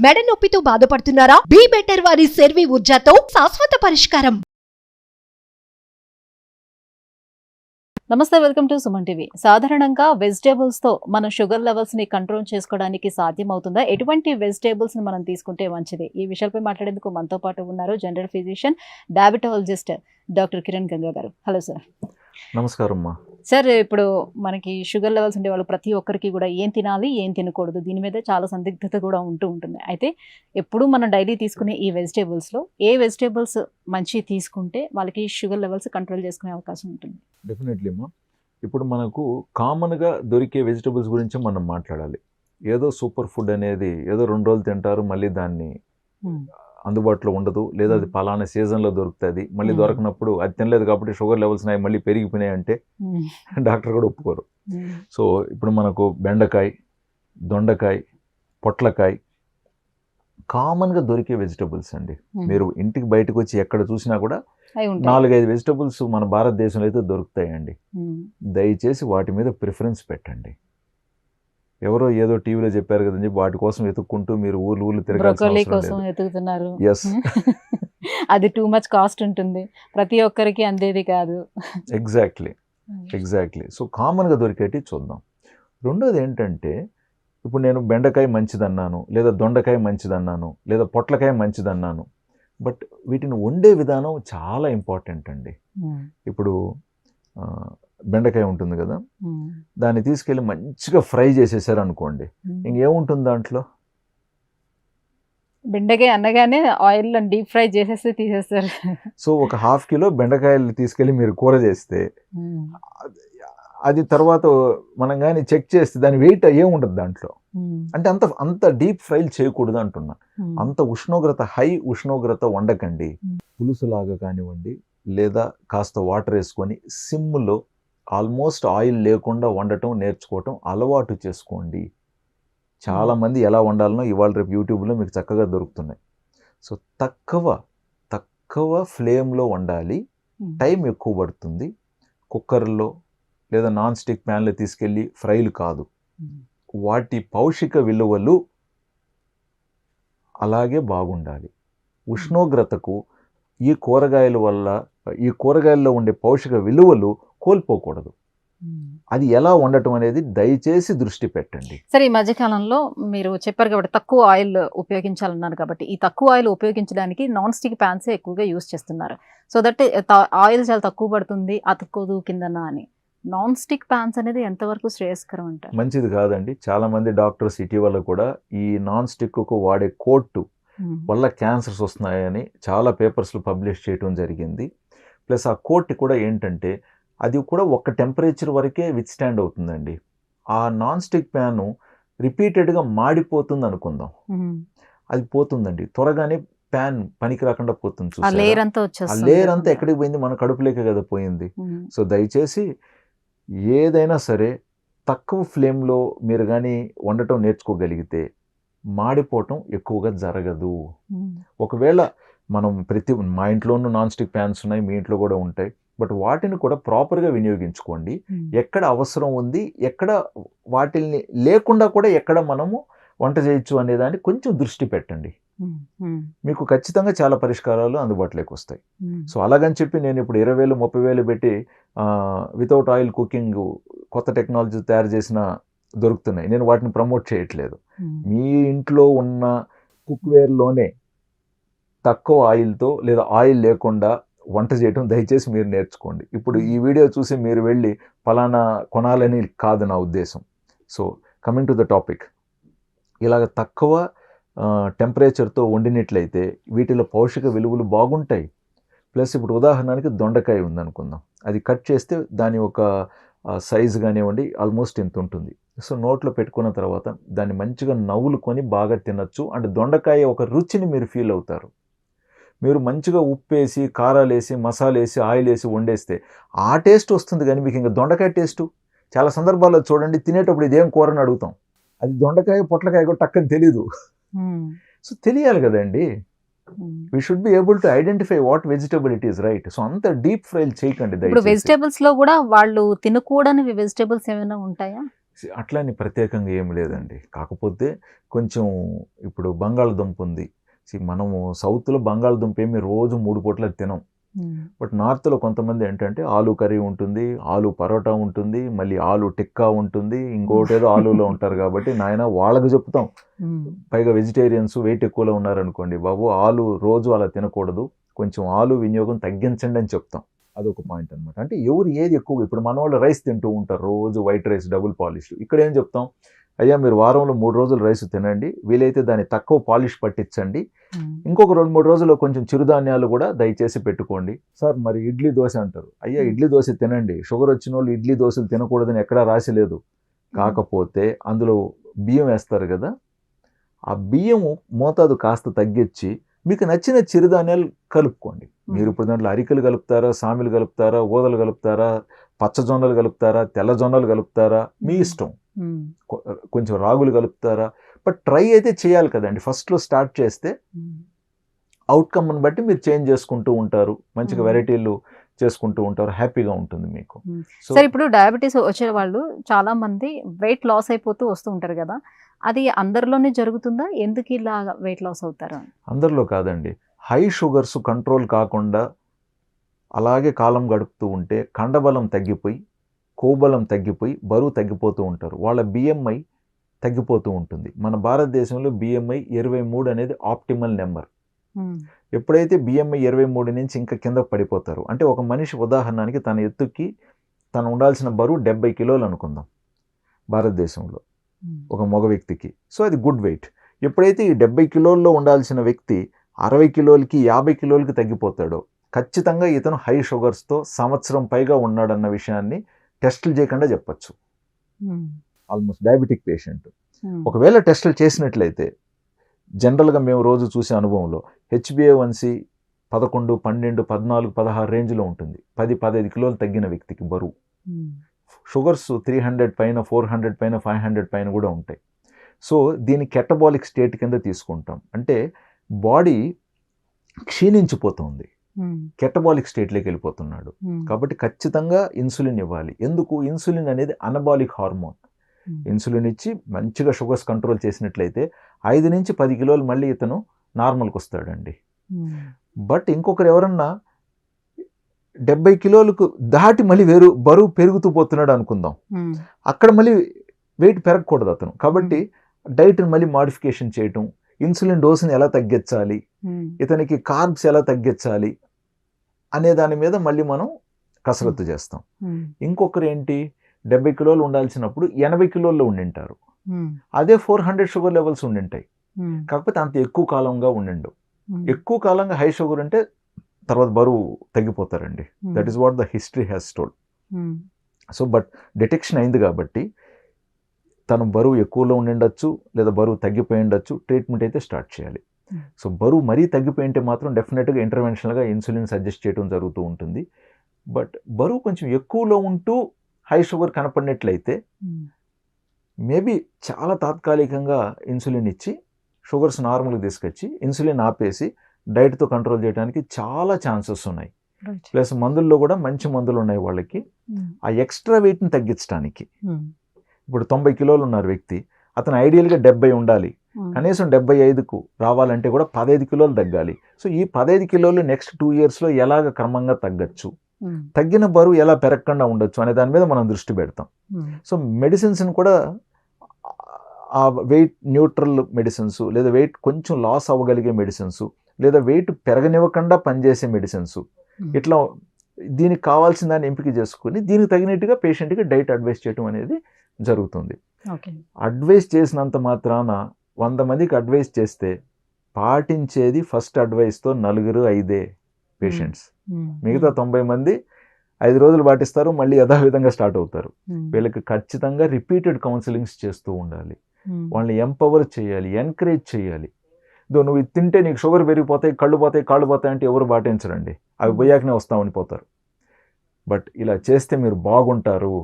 మెడ నొప్పితో బాధపడుతున్నారా? బీ బెటర్ వారి సెర్వి ఊర్జాతో శాశ్వత పరిష్కారం. నమస్తే, వెల్కమ్ టు సుమన్ టీవీ. సాధారణంగా వెజిటేబుల్స్ తో మన షుగర్ లెవెల్స్ ని కంట్రోల్ చేసుకోవడానికి సాధ్యం అవుతుందా? ఎటువంటి వెజిటేబుల్స్ ని మనం తీసుకుంటే మంచిది? ఈ విషయాలపై మాట్లాడేందుకు మనతో పాటు ఉన్నారు general physician, diabetologist doctor Kiran Ganga garu. Hello sir. నమస్కారం అమ్మా. సార్, ఇప్పుడు మనకి షుగర్ లెవెల్స్ ఉండే వాళ్ళు ప్రతి ఒక్కరికి కూడా ఏం తినాలి, ఏం తినకూడదు, దీని మీద చాలా సందిగ్ధత కూడా ఉంటుంది. అయితే ఎప్పుడు మనం డైలీ తీసుకునే ఈ వెజిటేబుల్స్లో ఏ వెజిటేబుల్స్ మంచి తీసుకుంటే వాళ్ళకి షుగర్ లెవెల్స్ కంట్రోల్ చేసుకునే అవకాశం ఉంటుంది? డెఫినెట్లీ అమ్మా. ఇప్పుడు మనకు కామన్గా దొరికే వెజిటబుల్స్ గురించి మనం మాట్లాడాలి. ఏదో సూపర్ ఫుడ్ అనేది ఏదో 2 రోజులు తింటారు, మళ్ళీ దాన్ని అందుబాటులో ఉండదు, లేదా అది పలానా సీజన్లో దొరుకుతుంది, మళ్ళీ దొరకనప్పుడు అది తినలేదు కాబట్టి షుగర్ లెవెల్స్ మళ్ళీ పెరిగిపోయినాయి అంటే డాక్టర్ కూడా ఒప్పుకోరు. సో ఇప్పుడు మనకు బెండకాయ, దొండకాయ, పొట్లకాయ కామన్గా దొరికే వెజిటబుల్స్ అండి. మీరు ఇంటికి బయటకు వచ్చి ఎక్కడ చూసినా కూడా 4-5 వెజిటబుల్స్ మన భారతదేశంలో అయితే దొరుకుతాయండి. దయచేసి వాటి మీద ప్రిఫరెన్స్ పెట్టండి. ఎవరో ఏదో టీవీలో చెప్పారు కదని చెప్పి వాటి కోసం వెతుక్కుంటూ మీరు ఊర్లు తిరగాలి. అది టూ మచ్ కాస్ట్ ఉంటుంది, ప్రతి ఒక్కరికి అందేది కాదు. ఎగ్జాక్ట్లీ. సో కామన్గా దొరికేటి చూద్దాం. రెండోది ఏంటంటే, ఇప్పుడు నేను బెండకాయ మంచిదన్నాను, లేదా దొండకాయ మంచిదన్నాను, లేదా పొట్లకాయ మంచిదన్నాను, బట్ వీటిని వండే విధానం చాలా ఇంపార్టెంట్ అండి. ఇప్పుడు బెండకాయ ఉంటుంది కదా, దాన్ని తీసుకెళ్ళి మంచిగా ఫ్రై చేసేసారు అనుకోండి, ఇంకేముంటుంది దాంట్లో? బెండకాయ అనగానే ఆయిల్లో డీప్ ఫ్రై చేసేస్తే తీసేస్తారు. సో ఒక 1/2 కిలో బెండకాయలు తీసుకెళ్ళి మీరు కూర చేస్తే అది తర్వాత మనం కానీ చెక్ చేస్తే దాని వెయిట్ ఏముండదు దాంట్లో. అంటే అంత డీప్ ఫ్రైలు చేయకూడదు అంటున్నా. అంత ఉష్ణోగ్రత, హై ఉష్ణోగ్రత వండకండి. పులుసులాగా కానివ్వండి, లేదా కాస్త వాటర్ వేసుకొని సిమ్లో ఆల్మోస్ట్ ఆయిల్ లేకుండా వండటం నేర్చుకోవటం అలవాటు చేసుకోండి. చాలామంది ఎలా వండాలనో ఇవాళ రేపు యూట్యూబ్లో మీకు చక్కగా దొరుకుతున్నాయి. సో తక్కువ ఫ్లేమ్లో వండాలి, టైం ఎక్కువ పడుతుంది. కుక్కర్లో లేదా నాన్ స్టిక్ ప్యాన్లో తీసుకెళ్ళి ఫ్రైలు కాదు. వాటి పౌష్టిక విలువలు అలాగే బాగుండాలి. ఉష్ణోగ్రతకు ఈ కూరగాయల్లో ఉండే పౌష్టిక విలువలు కోల్పోకూడదు. అది ఎలా వండటం అనేది దయచేసి దృష్టి పెట్టండి. సరే, ఈ మధ్యకాలంలో మీరు చెప్పారు కాబట్టి తక్కువ ఆయిల్ ఉపయోగించాలన్నారు కాబట్టి ఈ తక్కువ ఆయిల్ ఉపయోగించడానికి నాన్ స్టిక్ ప్యాన్స్ ఎక్కువగా యూజ్ చేస్తున్నారు. సో దట్ ఆయిల్ చాలా తక్కువ పడుతుంది, అతుక్కోదు కిందన అని. నాన్ స్టిక్ ప్యాన్స్ అనేది ఎంతవరకు శ్రేయస్కరం అంటారు? మంచిది కాదండి. చాలా మంది డాక్టర్స్ ఇటీవల కూడా ఈ నాన్ స్టిక్కు వాడే కోట్ వల్ల క్యాన్సర్స్ వస్తున్నాయని చాలా పేపర్స్లో పబ్లిష్ చేయడం జరిగింది. ప్లస్ ఆ కోట్ కూడా ఏంటంటే, అది కూడా ఒక టెంపరేచర్ వరకే విత్స్టాండ్ అవుతుందండి. ఆ నాన్ స్టిక్ ప్యాను రిపీటెడ్గా మాడిపోతుంది అనుకుందాం, అది పోతుందండి త్వరగానే. ప్యాన్ పనికి రాకుండా పోతుంది. ఆ లేయర్ అంతా ఎక్కడికి పోయింది? మన కడుపులేకే కదా పోయింది. సో దయచేసి ఏదైనా సరే తక్కువ ఫ్లేమ్లో మీరు కానీ వండటం నేర్చుకోగలిగితే మాడిపోవటం ఎక్కువగా జరగదు. ఒకవేళ మనం మా ఇంట్లోనూ నాన్ స్టిక్ ప్యాన్స్ ఉన్నాయి, మీ ఇంట్లో కూడా ఉంటాయి, బట్ వాటిని కూడా ప్రాపర్గా వినియోగించుకోండి. ఎక్కడ అవసరం ఉంది, ఎక్కడ వాటిని లేకుండా కూడా ఎక్కడ మనము వంట చేయొచ్చు అనే దాన్ని కొంచెం దృష్టి పెట్టండి. మీకు ఖచ్చితంగా చాలా పరిష్కారాలు అందుబాటులోకి వస్తాయి. సో అలాగని చెప్పి నేను ఇప్పుడు 20,000 30,000 పెట్టి వితౌట్ ఆయిల్ కుకింగ్ కొత్త టెక్నాలజీ తయారు చేసిన దొరుకుతున్నాయి, నేను వాటిని ప్రమోట్ చేయట్లేదు. మీ ఇంట్లో ఉన్న కుక్వేర్లోనే తక్కువ ఆయిల్తో లేదా ఆయిల్ లేకుండా వంట చేయటం దయచేసి మీరు నేర్చుకోండి. ఇప్పుడు ఈ వీడియో చూసి మీరు వెళ్ళి ఫలానా కొనాలని కాదు నా ఉద్దేశం. So coming to the topic, ఇలాగ తక్కువ టెంపరేచర్తో వండినట్లయితే వీటిలో పౌష్టిక విలువలు బాగుంటాయి. ప్లస్ ఇప్పుడు ఉదాహరణకి దొండకాయ ఉందనుకుందాం, అది కట్ చేస్తే దాని ఒక సైజు కానివ్వండి ఆల్మోస్ట్ ఇంత ఉంటుంది. సో నోట్లో పెట్టుకున్న తర్వాత దాన్ని మంచిగా నవ్వులుకొని బాగా తినచ్చు. అండ్ దొండకాయ ఒక రుచిని మీరు ఫీల్ అవుతారు. మీరు మంచిగా ఉప్పేసి, కారాలేసి, మసాలేసి, ఆయిల్ వేసి వండేస్తే ఆ టేస్ట్ వస్తుంది, కానీ మీకు ఇంకా దొండకాయ టేస్టు చాలా సందర్భాల్లో చూడండి, తినేటప్పుడు ఇదేం కూరని అడుగుతాం, అది దొండకాయ పొట్లకాయ కూడా టక్కని తెలీదు. సో తెలియాలి కదండి. we should be able to identify what vegetable it is, right? So అంత డీప్ ఫ్రైల్ చేయకండి. ఇప్పుడు వెజిటబుల్స్ లో కూడా వాళ్ళు తినకూడని వెజిటబుల్స్ ఏమైనా ఉంటాయా? అట్లని ప్రత్యేకంగా ఏం లేదండి. కాకపోతే కొంచెం ఇప్పుడు బంగాళదుంప ఉంది. మనము సౌత్‌లో బంగాళదుంప ఏమి రోజు 3 పూటలు తినం. బట్ నార్త్‌లో కొంతమంది ఏంటంటే ఆలు కర్రీ ఉంటుంది, ఆలు పరోటా ఉంటుంది, మళ్ళీ ఆలు టిక్కా ఉంటుంది, ఇంకోటేదో ఆలూలో ఉంటారు కాబట్టి నాయన వాళ్ళకి చెప్తాం. పైగా వెజిటేరియన్స్ వెయిట్ ఎక్కువలో ఉన్నారనుకోండి, బాబు ఆలు రోజు అలా తినకూడదు, కొంచెం ఆలు వినియోగం తగ్గించండి అని చెప్తాం. అదొక పాయింట్ అనమాట. అంటే ఎవరు ఏది ఎక్కువ, ఇప్పుడు మన వాళ్ళు రైస్ తింటూ ఉంటారు, రోజు వైట్ రైస్ డబుల్ పాలిష్డ్. ఇక్కడ ఏం చెప్తాం, అయ్యా మీరు వారంలో 3 రోజులు రైస్ తినండి, వీలైతే దాన్ని తక్కువ పాలిష్ పట్టించండి, ఇంకొక 2-3 రోజుల్లో కొంచెం చిరుధాన్యాలు కూడా దయచేసి పెట్టుకోండి. సార్ మరి ఇడ్లీ దోశ అంటారు, అయ్యా ఇడ్లీ దోశ తినండి, షుగర్ వచ్చిన వాళ్ళు ఇడ్లీ దోశలు తినకూడదని ఎక్కడా రాసిలేదు. కాకపోతే అందులో బియ్యం వేస్తారు కదా, ఆ బియ్యం మోతాదు కాస్త తగ్గించి మీకు నచ్చిన చిరుధాన్యాలు కలుపుకోండి. మీరు ఇప్పుడు దాంట్లో అరికలు కలుపుతారా, సామిలు కలుపుతారా, ఊదలు కలుపుతారా, పచ్చజొన్నలు కలుపుతారా, తెల్ల జొన్నలు కలుపుతారా, మీ ఇష్టం. కొంచెం రాగులు కలుపుతారా, బట్ ట్రై అయితే చేయాలి కదండి. ఫస్ట్లో స్టార్ట్ చేస్తే అవుట్కమ్ని బట్టి మీరు చేంజ్ చేసుకుంటూ ఉంటారు, మంచిగా వెరైటీలు చేసుకుంటూ ఉంటారు, హ్యాపీగా ఉంటుంది మీకు. సార్ ఇప్పుడు డయాబెటీస్ వచ్చే వాళ్ళు చాలా మంది వెయిట్ లాస్ అయిపోతూ వస్తూ ఉంటారు కదా, అది అందరిలోనే జరుగుతుందా? ఎందుకు ఇలా వెయిట్ లాస్ అవుతారు? అందరిలో కాదండి. హై షుగర్స్ కంట్రోల్ కాకుండా అలాగే కాలం గడుపుతూ ఉంటే కండబలం తగ్గిపోయి, కొవ్వుబలం తగ్గిపోయి, బరువు తగ్గిపోతూ ఉంటారు. వాళ్ళ బిఎంఐ తగ్గిపోతూ ఉంటుంది. మన భారతదేశంలో బిఎంఐ 23 అనేది ఆప్టిమల్ నెంబర్. ఎప్పుడైతే బిఎంఐ 23 నుంచి ఇంకా కింద పడిపోతారు, అంటే ఒక మనిషి ఉదాహరణకి తన ఎత్తుకి తను ఉండాల్సిన బరువు 70 కిలోలు అనుకుందాం భారతదేశంలో ఒక మగ వ్యక్తికి. సో అది గుడ్ వెయిట్. ఎప్పుడైతే ఈ 70 కిలోల్లో ఉండాల్సిన వ్యక్తి 60 కిలోలకి 50 కిలోలకి తగ్గిపోతాడో ఖచ్చితంగా ఇతను హై షుగర్స్తో సంవత్సరం పైగా ఉన్నాడన్న విషయాన్ని టెస్టులు చేయకుండా చెప్పచ్చు. ఆల్మోస్ట్ డయాబెటిక్ పేషెంట్ ఒకవేళ టెస్టులు చేసినట్లయితే జనరల్గా మేము రోజు చూసే అనుభవంలో HbA1c 11, 12, 14, 16 రేంజ్లో ఉంటుంది. 10-15 కిలోలు తగ్గిన వ్యక్తికి బరువు. షుగర్స్ 300 పైన, 400 పైన, 500 పైన కూడా ఉంటాయి. సో దీన్ని కెటబాలిక్ స్టేట్ కింద తీసుకుంటాం. అంటే బాడీ క్షీణించిపోతుంది, కెటబాలిక్ స్టేట్లోకి వెళ్ళిపోతున్నాడు. కాబట్టి ఖచ్చితంగా ఇన్సులిన్ ఇవ్వాలి. ఎందుకు? ఇన్సులిన్ అనేది అనబాలిక్ హార్మోన్. ఇన్సులిన్ ఇచ్చి మంచిగా షుగర్స్ కంట్రోల్ చేసినట్లయితే 5 నుంచి 10 కిలోలు మళ్ళీ ఇతను నార్మల్కి వస్తాడండి. బట్ ఇంకొకరు ఎవరన్నా 70 కిలోలకు దాటి మళ్ళీ బరువు పెరుగుతూ పోతున్నాడు అనుకుందాం, అక్కడ మళ్ళీ వెయిట్ పెరగకూడదు అతను. కాబట్టి డైట్ని మళ్ళీ మాడిఫికేషన్ చేయటం, ఇన్సులిన్ డోసుని ఎలా తగ్గించాలి, ఇతనికి కార్బ్స్ ఎలా తగ్గించాలి అనే దాని మీద మళ్ళీ మనం కసరత్తు చేస్తాం. ఇంకొకరు ఏంటి, 70 కిలోలు ఉండాల్సినప్పుడు 80 కిలోల్లో ఉండింటారు, అదే 400 షుగర్ లెవెల్స్ ఉండింటాయి, కాకపోతే అంత ఎక్కువ కాలంగా ఉండిండవు. ఎక్కువ కాలంగా హై షుగర్ ఉంటే తర్వాత బరువు తగ్గిపోతారండి. That is what the history has told. So but detection అయింది కాబట్టి తను బరువు ఎక్కువలో ఉండిండొచ్చు లేదా బరువు తగ్గిపోయి ఉండొచ్చు, ట్రీట్మెంట్ అయితే స్టార్ట్ చేయాలి. సో బరువు మరీ తగ్గిపోయి ఉంటే మాత్రం డెఫినెట్గా ఇంటర్వెన్షనల్గా ఇన్సులిన్ సజెస్ట్ చేయడం జరుగుతూ ఉంటుంది. బట్ బరువు కొంచెం ఎక్కువలో ఉంటూ హై షుగర్ కనపడినట్లయితే మేబీ చాలా తాత్కాలికంగా ఇన్సులిన్ ఇచ్చి షుగర్స్ నార్మల్గా తీసుకొచ్చి ఇన్సులిన్ ఆపేసి డైట్తో కంట్రోల్ చేయడానికి చాలా ఛాన్సెస్ ఉన్నాయి. ప్లస్ మందుల్లో కూడా మంచి మందులు ఉన్నాయి వాళ్ళకి ఆ ఎక్స్ట్రా వెయిట్ని తగ్గించడానికి. ఇప్పుడు 90 కిలోలు ఉన్నారు వ్యక్తి, అతను ఐడియల్గా 70 ఉండాలి, కనీసం 75కు రావాలంటే కూడా 15 కిలోలు తగ్గాలి. సో ఈ 15 కిలోలు నెక్స్ట్ 2 ఇయర్స్లో ఎలాగ క్రమంగా తగ్గచ్చు, తగ్గిన బరువు ఎలా పెరగకుండా ఉండొచ్చు అనే దాని మీద మనం దృష్టి పెడతాం. సో మెడిసిన్స్ని కూడా ఆ వెయిట్ న్యూట్రల్ మెడిసిన్స్, లేదా వెయిట్ కొంచెం లాస్ అవ్వగలిగే మెడిసిన్స్, లేదా వెయిట్ పెరగనివ్వకుండా పనిచేసే మెడిసిన్స్, ఇట్లా దీనికి కావాల్సిన దాన్ని ఎంపిక చేసుకుని దీనికి తగినట్టుగా పేషెంట్కి డైట్ అడ్వైస్ చేయడం అనేది జరుగుతుంది. అడ్వైస్ చేసినంత మాత్రాన 100 మందికి అడ్వైస్ చేస్తే పాటించేది ఫస్ట్ అడ్వైస్తో 4-5 పేషెంట్స్. మిగతా 90 మంది 5 రోజులు పాటిస్తారు, మళ్ళీ యథావిధంగా స్టార్ట్ అవుతారు. వీళ్ళకి ఖచ్చితంగా రిపీటెడ్ కౌన్సిలింగ్స్ చేస్తూ ఉండాలి, వాళ్ళని ఎంపవర్ చేయాలి, ఎంకరేజ్ చేయాలి. నువ్వు ఇది తింటే నీకు షుగర్ పెరిగిపోతాయి, కాళ్ళు పోతాయి అంటే ఎవరు పాటించరండి, అవి పోయాకనే వస్తామని పోతారు. బట్ ఇలా చేస్తే మీరు బాగుంటారు.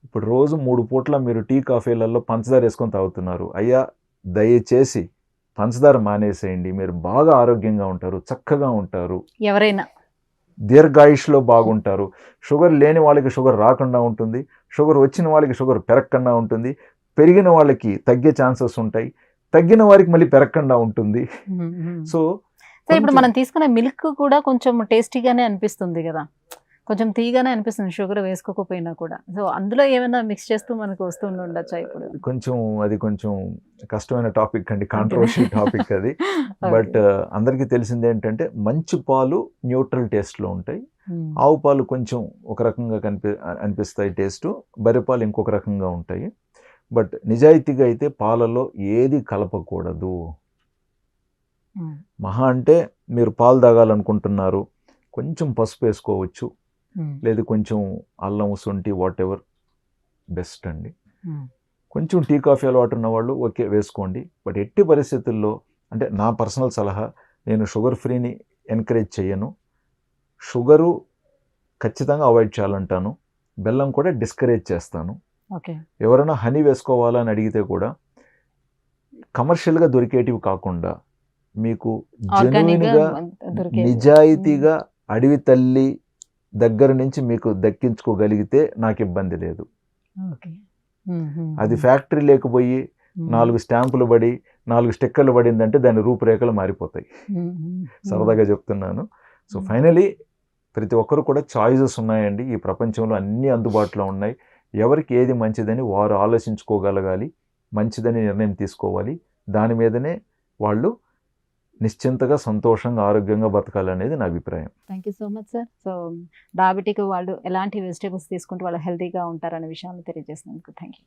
ఇప్పుడు రోజు 3 పూట్ల మీరు టీ కాఫీలలో పంచదార వేసుకొని తాగుతున్నారు, అయ్యా దయచేసి పంచదార మానేసేయండి, మీరు బాగా ఆరోగ్యంగా ఉంటారు, చక్కగా ఉంటారు. ఎవరైనా దీర్ఘాయుష్లో బాగుంటారు. షుగర్ లేని వాళ్ళకి షుగర్ రాకుండా ఉంటుంది, షుగర్ వచ్చిన వాళ్ళకి షుగర్ పెరగకుండా ఉంటుంది, పెరిగిన వాళ్ళకి తగ్గే ఛాన్సెస్ ఉంటాయి, తగ్గిన వారికి మళ్ళీ పెరగకుండా ఉంటుంది. సో సరే, ఇప్పుడు మనం తీసుకునే మిల్క్ కూడా కొంచెం టేస్టీగానే అనిపిస్తుంది కదా, కొంచెం తీగానే అనిపిస్తుంది షుగర్ వేసుకోకపోయినా కూడా. సో అందులో ఏమైనా మిక్స్ చేస్తూ మనకు వస్తూ ఉండొచ్చా ఇప్పుడు? అది కొంచెం కష్టమైన టాపిక్ అండి, కాంట్రవర్షియల్ టాపిక్ అది. బట్ అందరికీ తెలిసింది ఏంటంటే మంచి పాలు న్యూట్రల్ టేస్ట్లో ఉంటాయి, ఆవు పాలు కొంచెం ఒక రకంగా అనిపిస్తాయి టేస్ట్, బర్రె పాలు ఇంకొక రకంగా ఉంటాయి. బట్ నిజాయితీగా అయితే పాలలో ఏది కలపకూడదు. మహా అంటే మీరు పాలు తాగాలనుకుంటున్నారు, కొంచెం పసుపు వేసుకోవచ్చు, లేదు కొంచెం అల్లం, శొంఠి, వాట్ ఎవర్ బెస్ట్ అండి. కొంచెం టీ కాఫీ అలవాటు ఉన్న వాళ్ళు ఓకే వేసుకోండి. బట్ ఎట్టి పరిస్థితుల్లో, అంటే నా పర్సనల్ సలహా, నేను షుగర్ ఫ్రీని ఎంకరేజ్ చేయను, షుగరు ఖచ్చితంగా అవాయిడ్ చేయాలంటాను, బెల్లం కూడా డిస్కరేజ్ చేస్తాను. ఎవరైనా హనీ వేసుకోవాలని అడిగితే కూడా కమర్షియల్గా దొరికేటివి కాకుండా మీకు జెన్యున్గా నిజాయితీగా అడవి తల్లి దగ్గర నుంచి మీకు దక్కించుకోగలిగితే నాకు ఇబ్బంది లేదు. అది ఫ్యాక్టరీ లేకపోయి 4 స్టాంపులు పడి 4 స్టిక్కర్లు పడిందంటే దాని రూపురేఖలు మారిపోతాయి. సరదాగా చెప్తున్నాను. సో ఫైనలీ ప్రతి ఒక్కరు కూడా చాయిసెస్ ఉన్నాయండి, ఈ ప్రపంచంలో అన్నీ అందుబాటులో ఉన్నాయి. ఎవరికి ఏది మంచిదని వారు ఆలోచించుకోగలగాలి, మంచిదని నిర్ణయం తీసుకోవాలి, దాని మీదనే వాళ్ళు నిశ్చింతగా సంతోషంగా ఆరోగ్యంగా బతకాలనేది నా అభిప్రాయం. Thank you so much sir. So diabetic వాళ్ళు ఎలాంటి వెజిటేబుల్స్ తీసుకుంటే వాళ్ళు హెల్తీగా ఉంటారనే విషయాన్ని తెలియజేసినందుకు థ్యాంక్ యూ.